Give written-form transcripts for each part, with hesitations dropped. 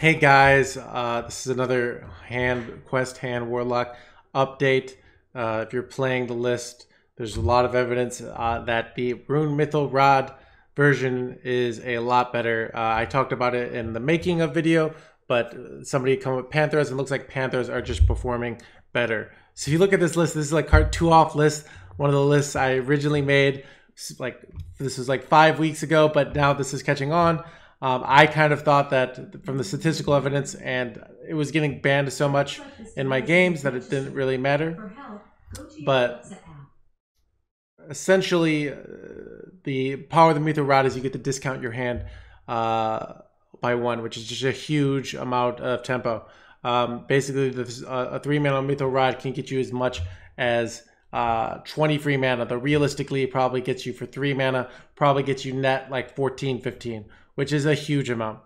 Hey guys, this is another Quest Warlock update. If you're playing the list, there's a lot of evidence that the Rune Mythal Rod version is a lot better. I talked about it in the making of video, but somebody come with Panthers, and it looks like Panthers are just performing better. So if you look at this list, this is like card 2 off list, one of the lists I originally made. This was like 5 weeks ago, but now this is catching on. I kind of thought that from the statistical evidence, and it was getting banned so much in my games that it didn't really matter. But essentially, the power of the Mythal Rod is you get to discount your hand by 1, which is just a huge amount of tempo. Basically, a 3-mana Mythal Rod can get you as much as 20 free mana. Though realistically, it probably gets you for 3 mana, probably gets you net like 14, 15. Which is a huge amount.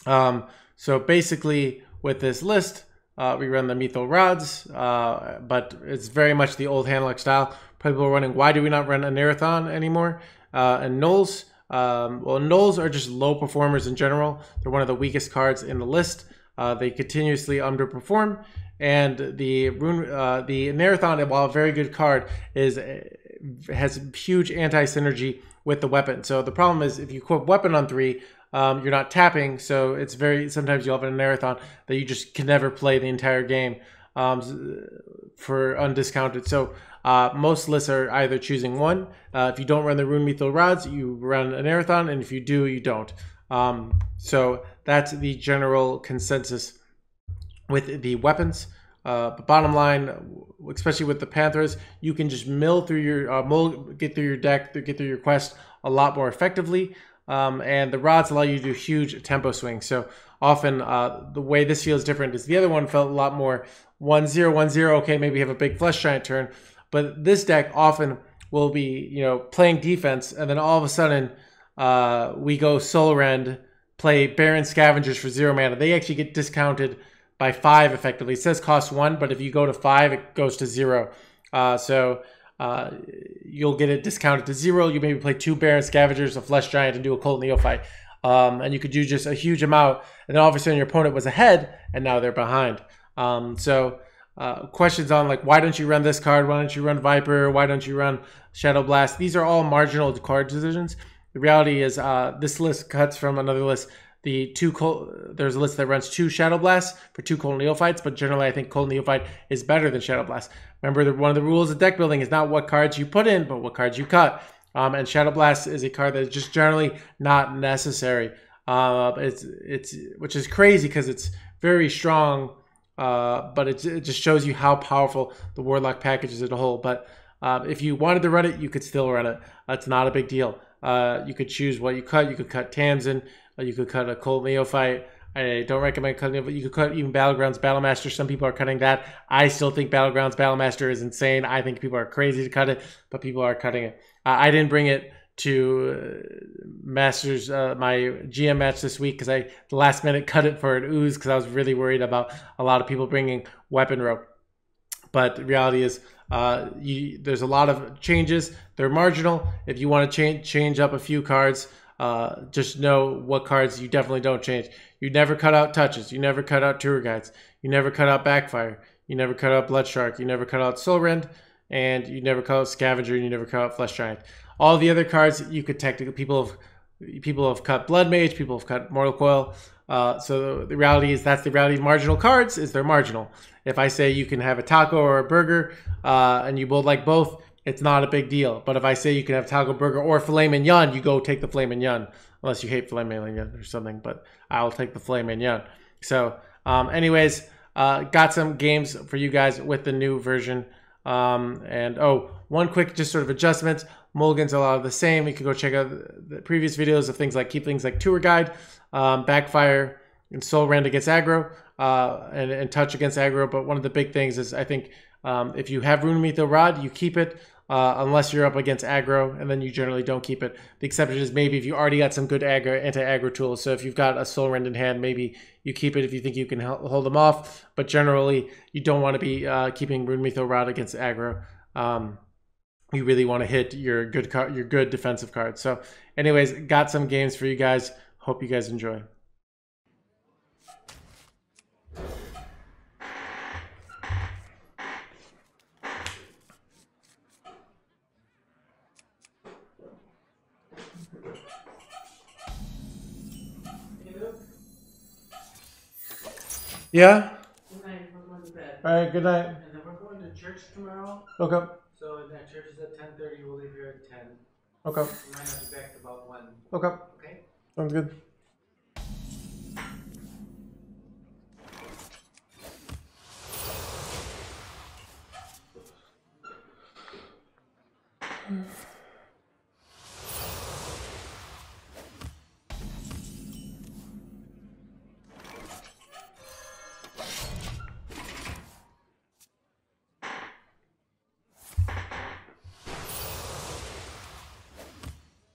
So basically, with this list, we run the Mythal Rods, but it's very much the old Handlock style. People are wondering, why do we not run a Narathon anymore? And Nulls, well, Nulls are just low performers in general. They're one of the weakest cards in the list. They continuously underperform, and the Narathon, while a very good card, has huge anti-synergy with the weapon. So the problem is, if you equip weapon on 3, you're not tapping, so it's sometimes you'll have a Narathon that you just can never play the entire game for undiscounted. So most lists are either choosing one. If you don't run the Rune Mythal Rods, you run a Narathon, and if you do, you don't. So that's the general consensus with the weapons. But bottom line, especially with the Panthers, you can just mill through your get through your deck, get through your quest a lot more effectively. And the rods allow you to do huge tempo swings. So often the way this feels different is the other one felt a lot more 1-0, 1-0. Okay, maybe you have a big Flesh Giant turn, but this deck often will be playing defense, and then all of a sudden we go Soul Rend, play Baron Scavengers for 0 mana. They actually get discounted by 5 effectively. It says cost 1, but if you go to 5, it goes to 0. So you'll get it discounted to 0. You maybe play 2 Baron Scavengers, a Flesh Giant, and do a Cold Neophyte. And you could do just a huge amount, and then all of a sudden your opponent was ahead, and now they're behind. Questions on like, why don't you run this card? Why don't you run Viper? Why don't you run Shadow Blast? These are all marginal card decisions. The reality is this list cuts from another list. There's a list that runs 2 Shadow Blasts for 2 Cold Neophytes, but generally I think Cold Neophyte is better than Shadow Blast. Remember, one of the rules of deck building is not what cards you put in, but what cards you cut. And Shadow Blast is a card that is just generally not necessary. Which is crazy because it's very strong, but it just shows you how powerful the Warlock package is as a whole. But if you wanted to run it, you could still run it. It's not a big deal. You could choose what you cut. You could cut Tamsin. You could cut a Cold Neophyte. I don't recommend cutting it, but you could cut even Battlegrounds Battlemaster. Some people are cutting that. I still think Battlegrounds Battlemaster is insane. I think people are crazy to cut it, but people are cutting it. I didn't bring it to Masters, my GM match this week, because I the last minute cut it for an ooze because I was really worried about a lot of people bringing Weapon Rope. But the reality is there's a lot of changes. They're marginal. If you want to change up a few cards, just know what cards you definitely don't change. You never cut out Touches. You never cut out Tour Guides. You never cut out Backfire. You never cut out Blood Shark. You never cut out Soul Rend. And you never cut out Scavenger. And you never cut out Flesh Giant. All the other cards you could technically, people have cut Blood Mage. People have cut Mortal Coil. So the reality is that's the reality of marginal cards, is they're marginal. If I say you can have a taco or a burger and you both like both, it's not a big deal. But if I say you can have taco, burger, or filet mignon, you go take the filet mignon. Unless you hate filet mignon or something, but I'll take the filet mignon. So anyways, got some games for you guys with the new version. One quick just sort of adjustment. Mulligans are a lot of the same. You can go check out the previous videos of things like Tour Guide, Backfire, and Soul Rend against aggro, and Touch against aggro. But one of the big things is, I think, if you have Rune Mythal Rod, you keep it unless you're up against aggro, and then you generally don't keep it. The exception is maybe if you already got some good anti-aggro tools. So if you've got a Soul Rend in hand, maybe you keep it if you think you can hold them off. But generally, you don't want to be keeping Rune Mythal Rod against aggro. You really want to hit your good defensive cards. So anyways, got some games for you guys. Hope you guys enjoy. Yeah? Good night. We're going to bed. Alright, good night. And then we're going to church tomorrow. Okay. So that church is at 10:30. We'll leave here at 10. Okay. We might not be back to about 1. Okay. Okay? Sounds good.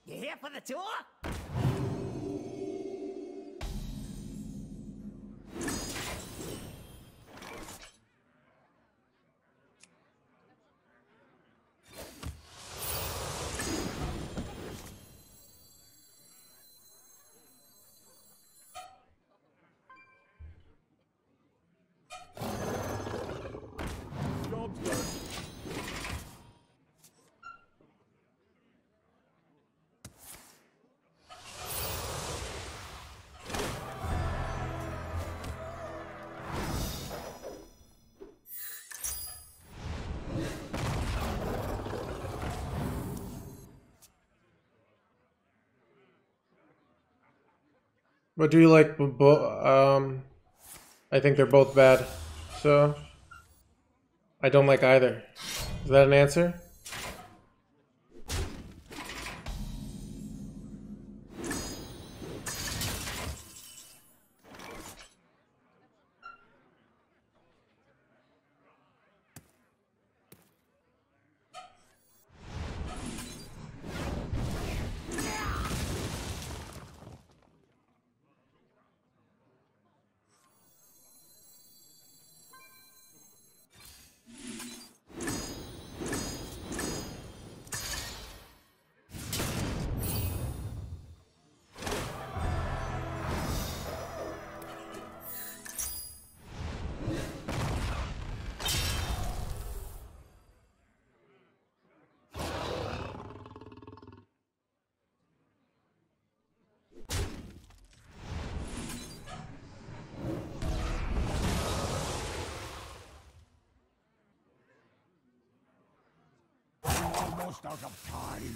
You here for the tour? What do you like? I think they're both bad. So, I don't like either. Is that an answer? Almost out of time.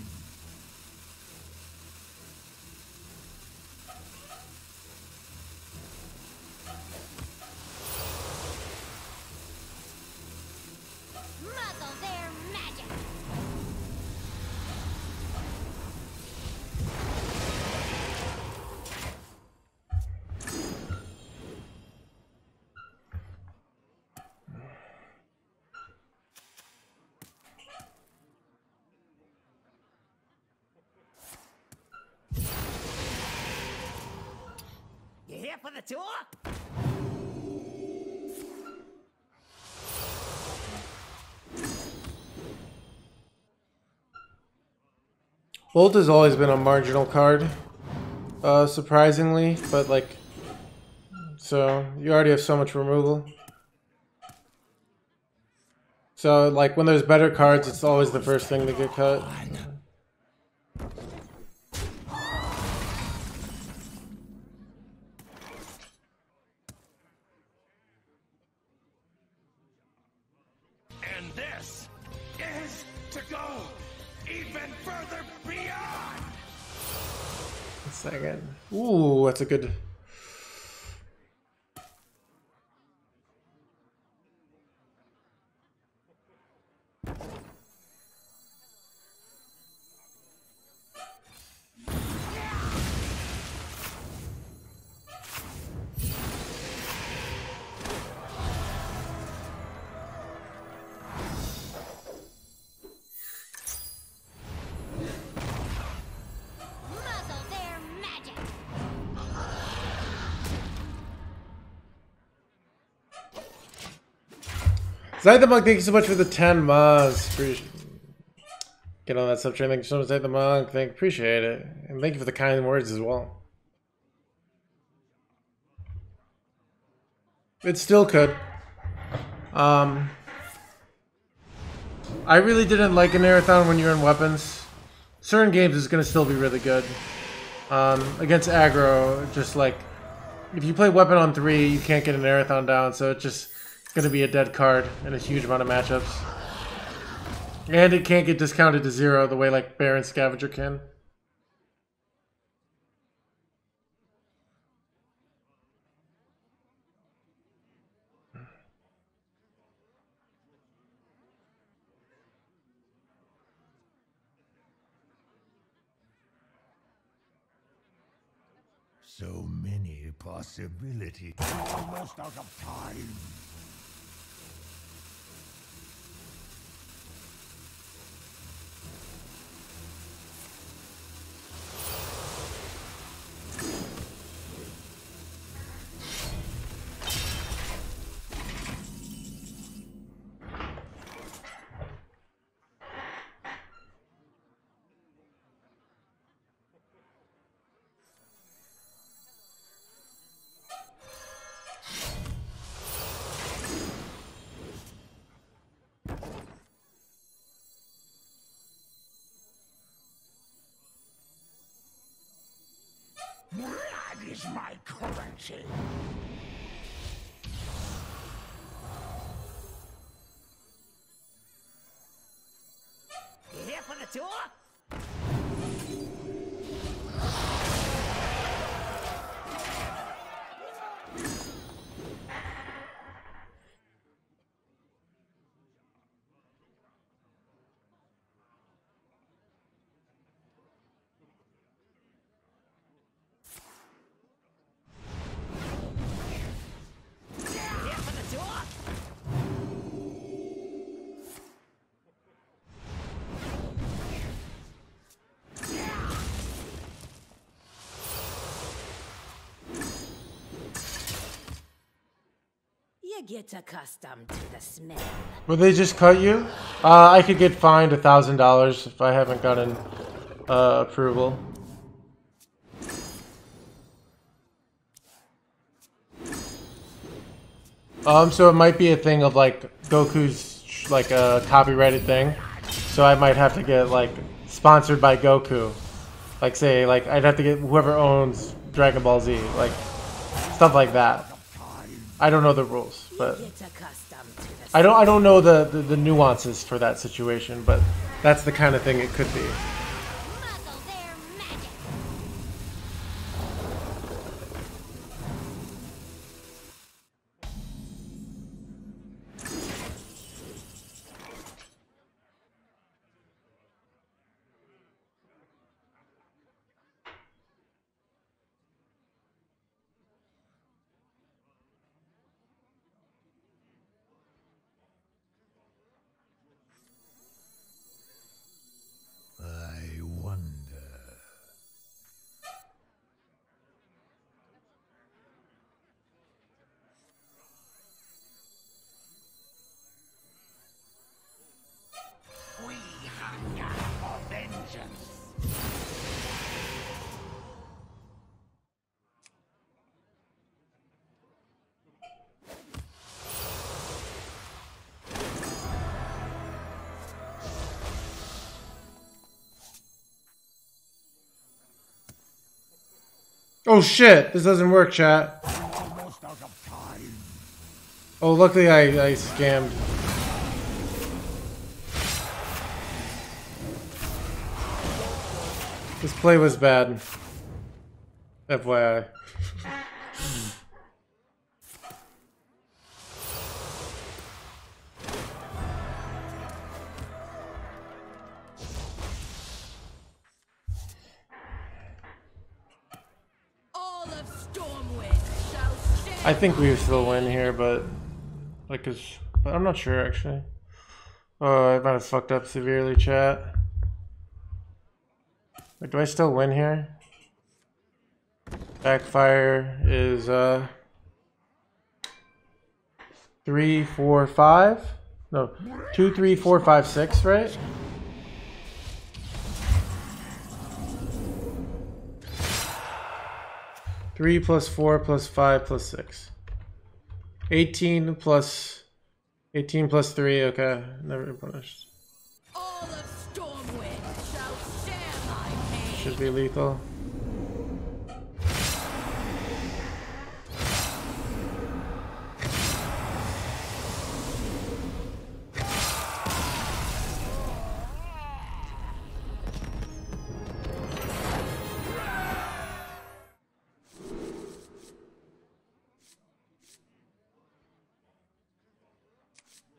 Muzzle their magic. You here for the tour? Bolt has always been a marginal card, surprisingly, but like, so you already have so much removal. So like when there's better cards, it's always the first thing to get cut. And this is to go even further beyond. Second. Ooh, that's a good. Muzzle their magic. Zythamunk, thank you so much for the 10 months. Get on that sub train. Thank you so much, Zythamunk. Appreciate it. And thank you for the kind words as well. It still could. I really didn't like a Marathon when you're in weapons. Certain games is going to still be really good. Against aggro, just like If you play weapon on 3, you can't get an Arathon down, so it's just going to be a dead card in a huge amount of matchups. And it can't get discounted to 0 the way like Baron Scavenger can. So many possibilities. Almost out of time. Blood is my currency. You here for the tour? You get accustomed to the smell. Will they just cut you? I could get fined $1,000 if I haven't gotten approval. So it might be a thing of like Goku's like a copyrighted thing. So I might have to get like sponsored by Goku. Like say like I'd have to get whoever owns Dragon Ball Z, like stuff like that. I don't know the rules, but I don't know the nuances for that situation, but that's the kind of thing it could be. Muzzle their magic. I wonder. We hunger for vengeance. Oh shit! This doesn't work, chat. Almost out of time. Oh, luckily I scammed. This play was bad. FYI. All of Stormwind shall stand. I think we still win here, but like, but I'm not sure actually. Oh, I might have fucked up severely, chat. Wait, do I still win here? Backfire is 3, 4, 5. No, 2, 3, 4, 5, 6, right? Three plus 4 plus 5 plus 6. 18 plus 3. Okay, never punished. All of Stormwind shall share my pain. Should be lethal.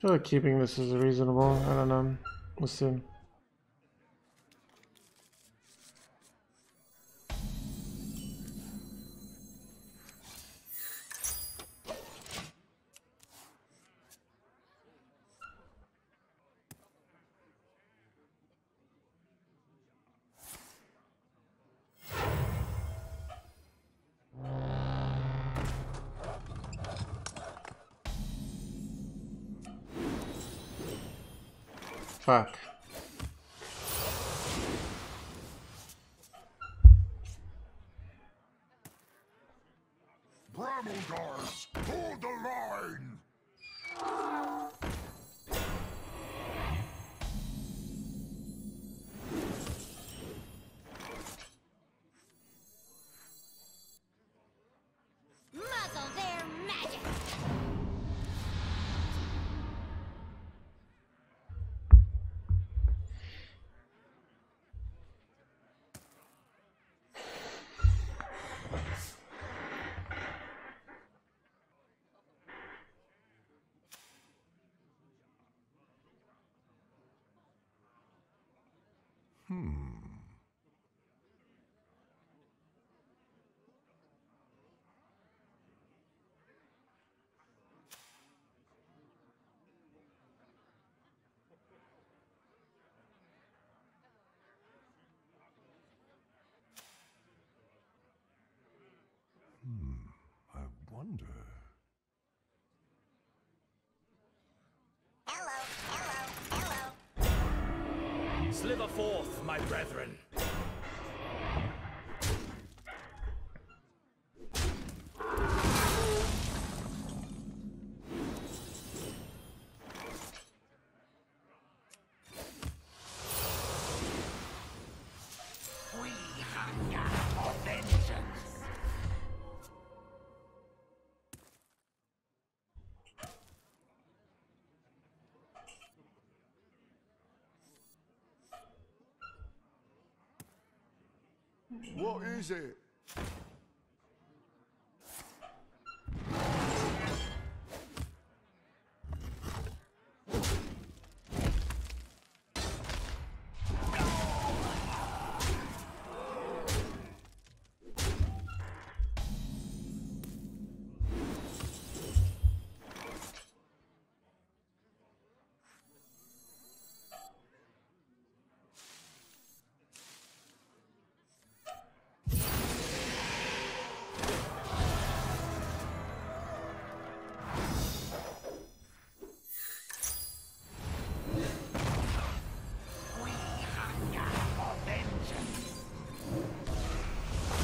feel like keeping this is reasonable. I don't know. We'll see. Fuck. Bramble guards, hold the line! Muzzle their magic. I wonder... Sliver forth, my brethren. We hunger for vengeance! What is it?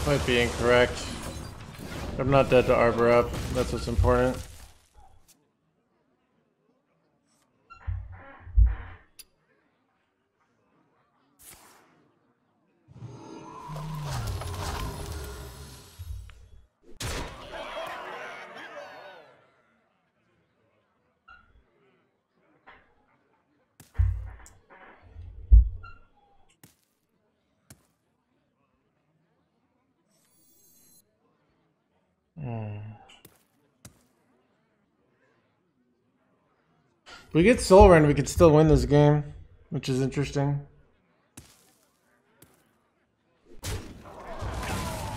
Might be incorrect. I'm not dead to Arbor up. That's what's important. If we get Soul Rend, we could still win this game, which is interesting.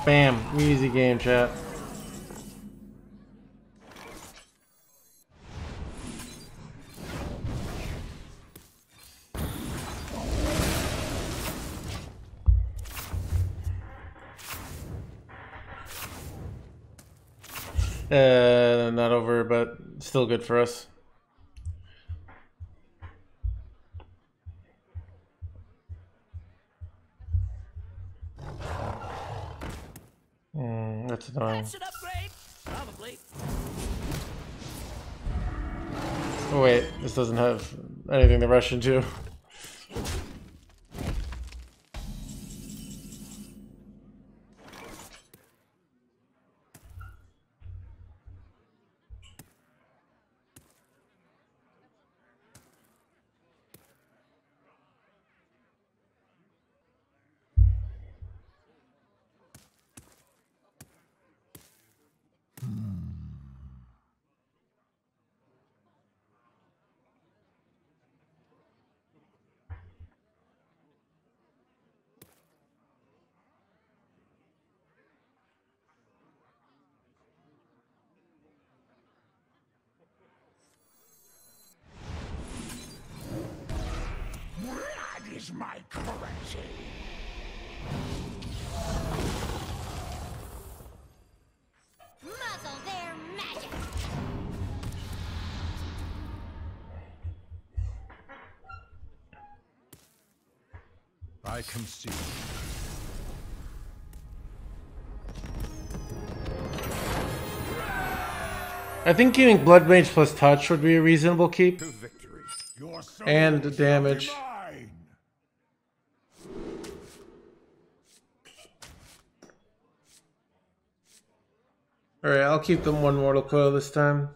Bam. Easy game, chat. Not over, but still good for us. That's annoying. That should upgrade. Probably. Oh wait, this doesn't have anything to rush into. is my currency. Muzzle their magic. I concede. I think giving Blood Mage plus touch would be a reasonable keep. To victory. Your soul And shall be damage. mine. Alright, I'll keep them one Mortal Coil this time.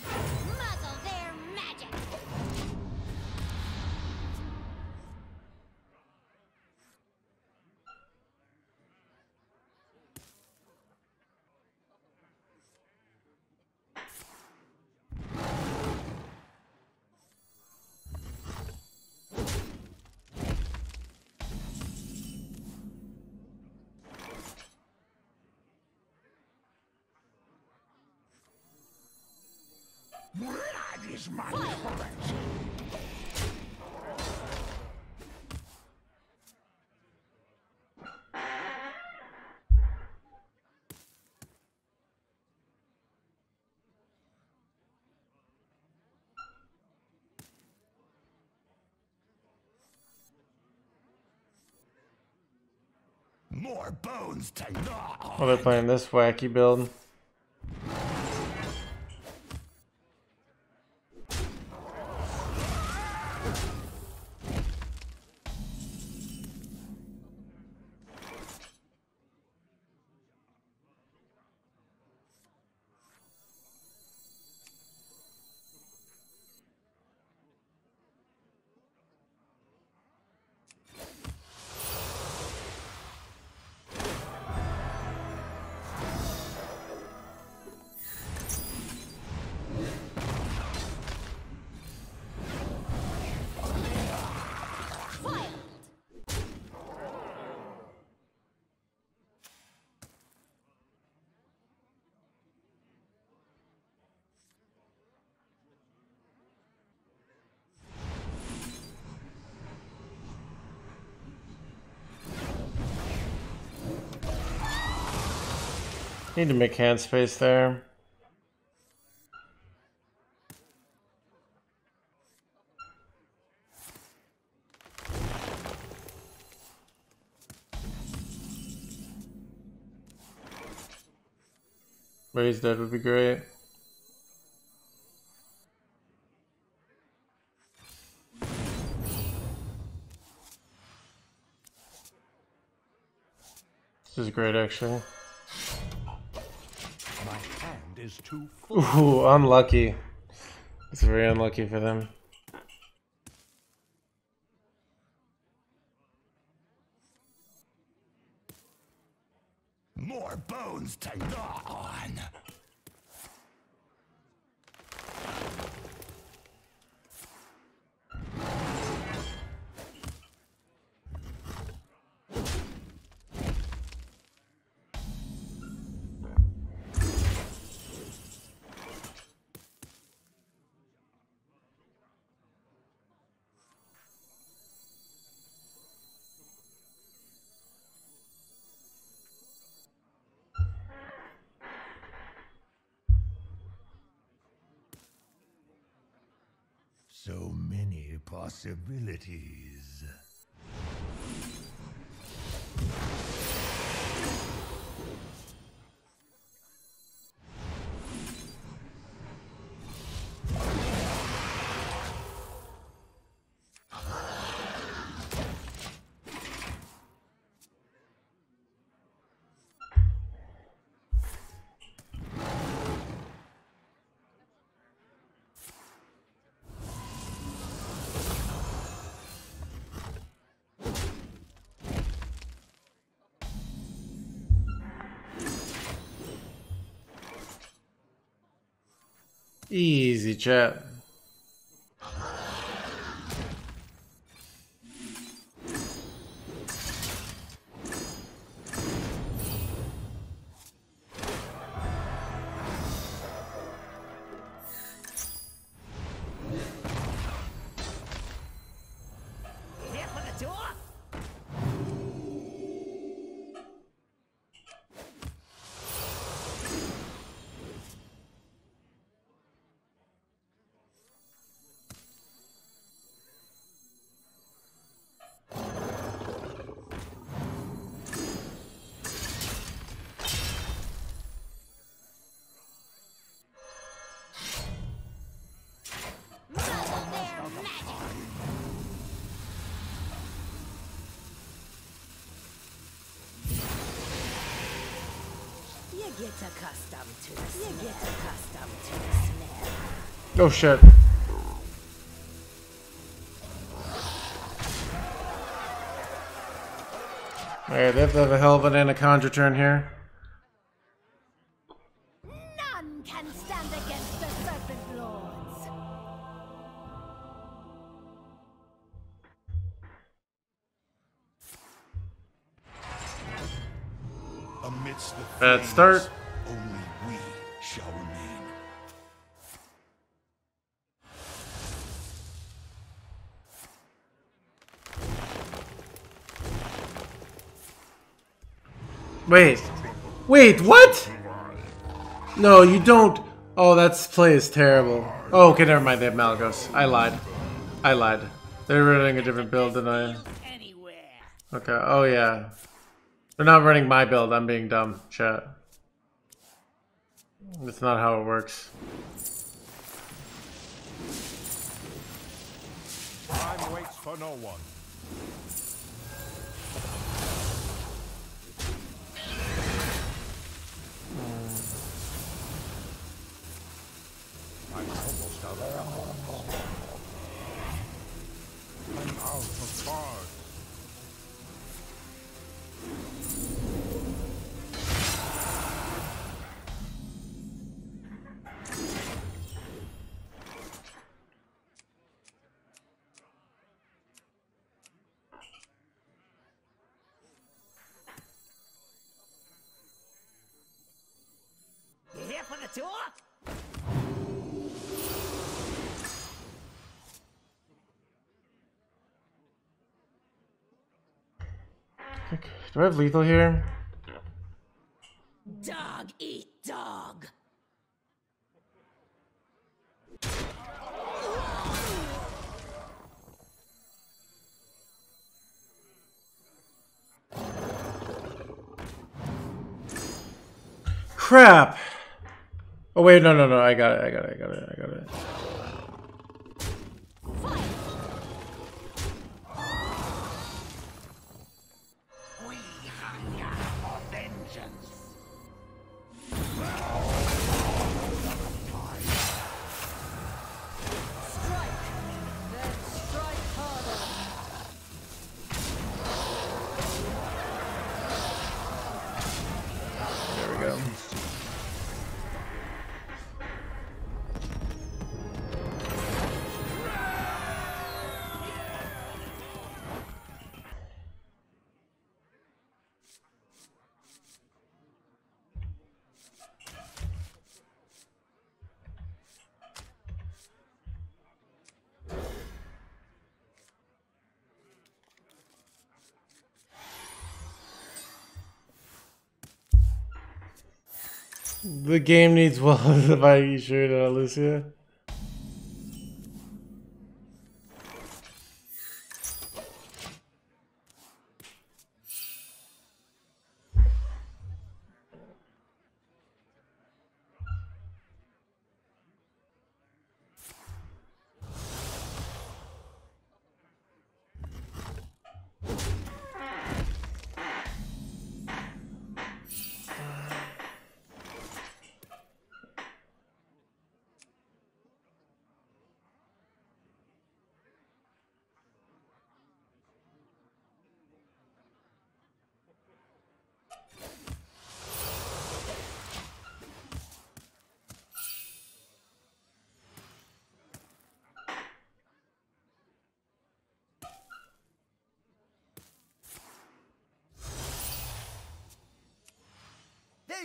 Muzzle their magic. Blood is my currency. More bones to gnaw on. Oh, they're playing this wacky build. Need to make hand space there. Raise dead would be great. This is great, actually. My hand is too full. Ooh, unlucky. It's very unlucky for them. More bones to gnaw on. So many possibilities. Easy, chat. Here for the door. Muzzle their magic. You get accustomed to the smell. You get accustomed to the smell. Oh shit. Alright, they have to have a hell of an anaconda turn here. None can stand against the Serpent Lords. Amidst the Bad flames, start. only we shall remain. Wait, what? No, you don't. Oh, that's play is terrible. Oh, okay, never mind. They have Malagos. I lied. They're running a different build than I am. Anywhere. Okay. Oh yeah. They're not running my build. I'm being dumb. Chat. That's not how it works. Time waits for no one. I'm almost out of cards. I'm out of cards. You here for the tour? Do I have lethal here? Dog eat dog. Crap! Oh wait, no, I got it. We hunger for vengeance. Strike. Then strike harder. There we go. The game needs walls if I shoot Lucia.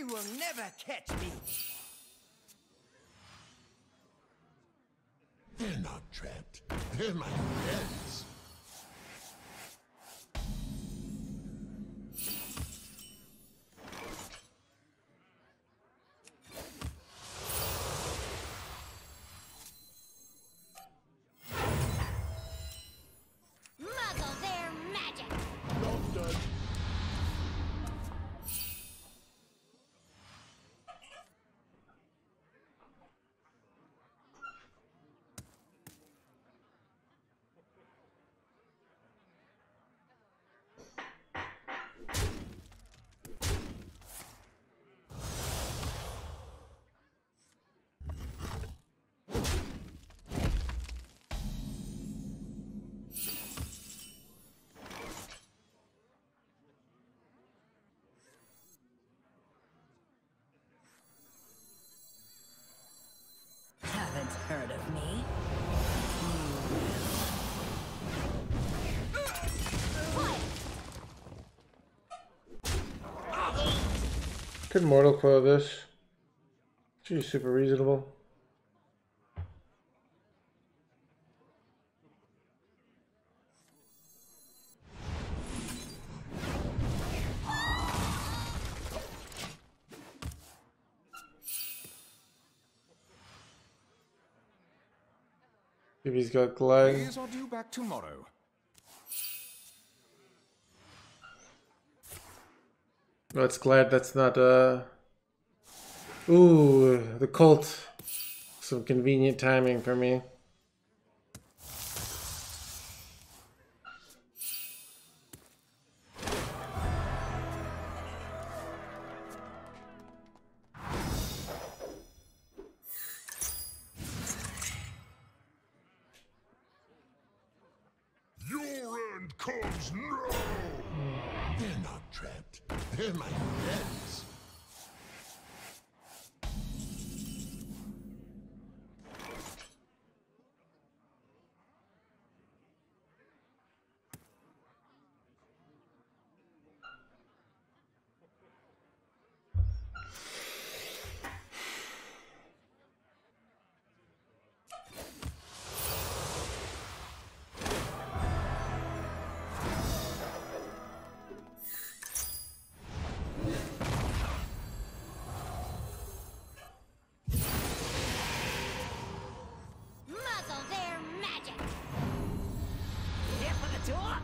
will never catch me. They're not trapped. They're my friends. Muzzle their magic. Not done. Haven't heard of me? Could mortal coil this. She's super reasonable. If he's got glide. These are due back tomorrow. Let's glad that's not Ooh, the cult. Some convenient timing for me. Your end comes now. They're not trapped. They're my friends. Muzzle their magic. Here for the tour.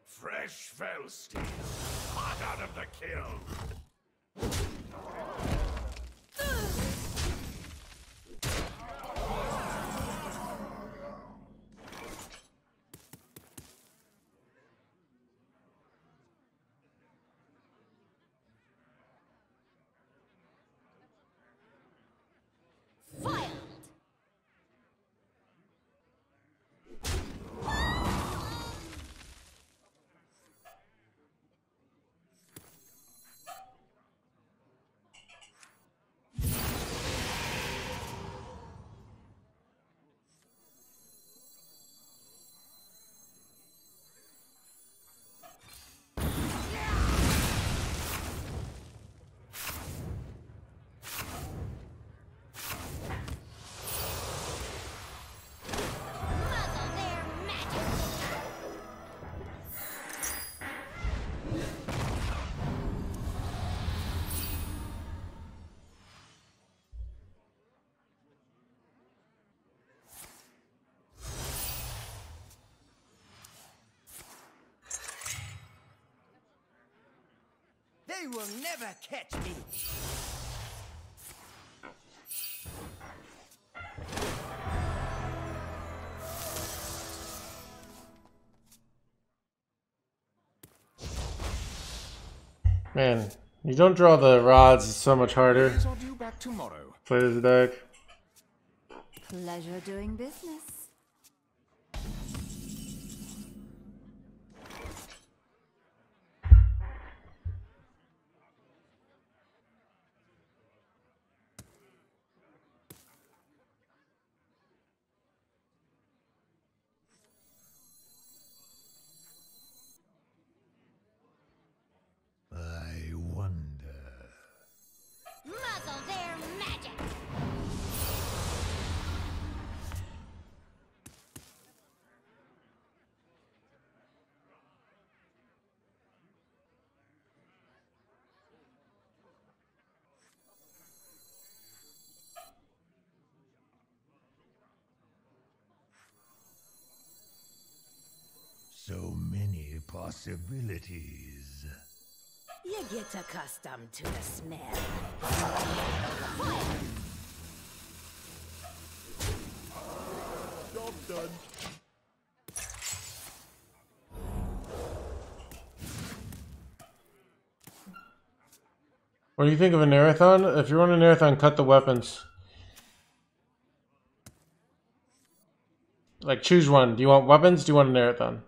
Fresh fell steel, hot out of the kiln. Foiled. Muzzle their magic. They will never catch me. Man, you don't draw the rods, it's so much harder. Please, I'll due back tomorrow. Play this deck. Pleasure doing business. I wonder. Muzzle their magic. So many possibilities. You get accustomed to the smell. Job done. What do you think of a Narathon? If you want a Narathon, cut the weapons. Like, choose one. Do you want weapons? Do you want a Narathon?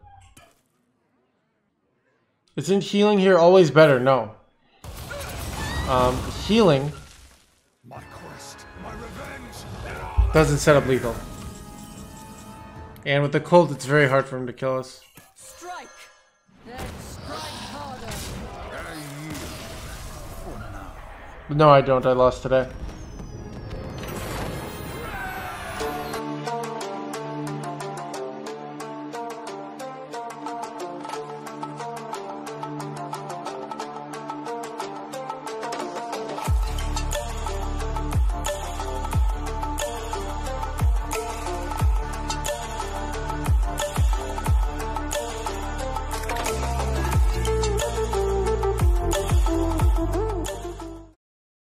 Isn't healing here always better? No. Healing My quest, my revenge. doesn't set up lethal. And with the cult, it's very hard for him to kill us. Strike! Then strike harder. No, I don't. I lost today.